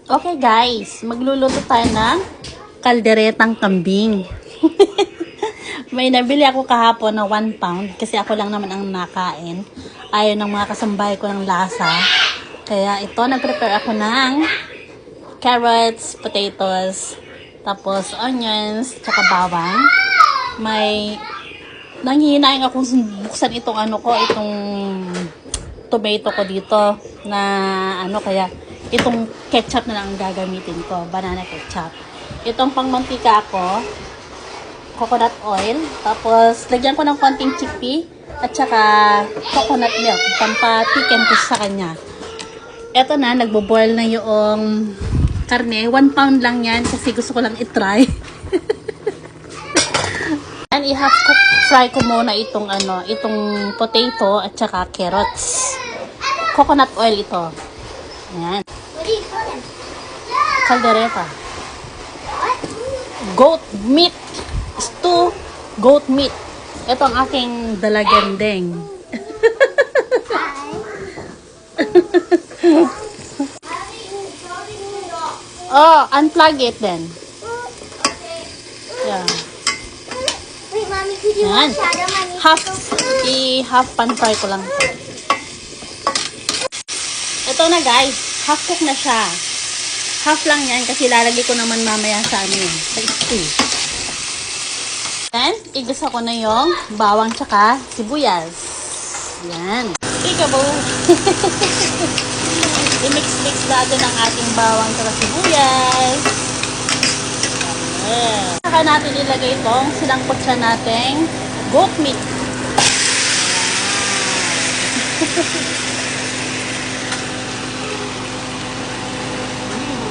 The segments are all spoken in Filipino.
Okay guys, magluluto tayo ng kalderetang kambing. May nabili ako kahapon na 1 pound kasi ako lang naman ang nakain. Ayaw ng mga kasambahay ko ng lasa. Kaya ito, nag-prepare ako ng carrots, potatoes, tapos onions, tsaka bawang. May nanghihinayang akong buksan itong itong tomato ko dito na kaya itong ketchup na lang ang gagamitin ko, banana ketchup. Itong pangmantika ko, coconut oil, tapos lagyan ko ng konting chickpea at saka coconut milk, pampatiken ko sa kanya. Eto na, nagbo-boil na yung karne. 1 pound lang yan kasi gusto ko lang itry. And i-half cook fry ko muna itong itong potato at saka carrots. Coconut oil ito. Ayan. Caldereta. Goat meat. Stew goat meat. Ito ang aking dalagandeng. Oh, unplug it then. Yeah. Wait, Mommy, could you Yan. wash out of my Half pan fry ko lang. Ito na guys, half cook na siya. Half lang yan kasi lalagay ko naman mamaya sa sa stew. Then, igisa ko na yung bawang tsaka sibuyas. Yan. Peekaboo. I-mix-mix natin ang ating bawang tsaka sibuyas. Yan. Saka natin ilagay itong silangkot siya nating goat meat.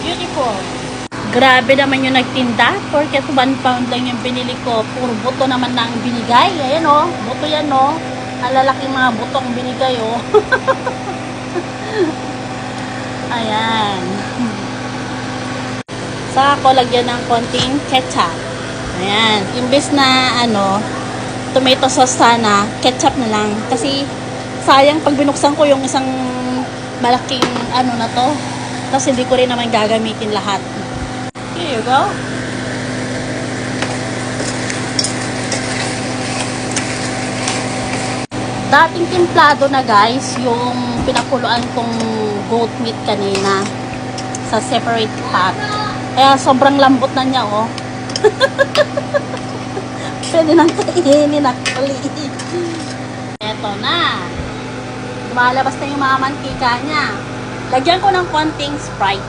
Beautiful. Grabe naman yung nagtinda. Porket 1 pound lang yung binili ko. Puro buto naman na ang binigay. Ayan o. Buto yan o. Ang lalaking mga buto ang binigay o. Ayan. Saka ko lagyan ng konting ketchup. Ayan. Imbis na tomato sauce sana, ketchup na lang. Kasi sayang pag binuksan ko yung isang malaking na to. Tapos hindi ko rin naman gagamitin lahat. Here you go. Dating timplado na guys yung pinakuluan kong goat meat kanina sa separate pot. Kaya sobrang lambot na niya oh. Pwede nang kainin actually. Eto na. Lumalabas na yung mga mantika niya. Lagyan ko ng konting Sprite.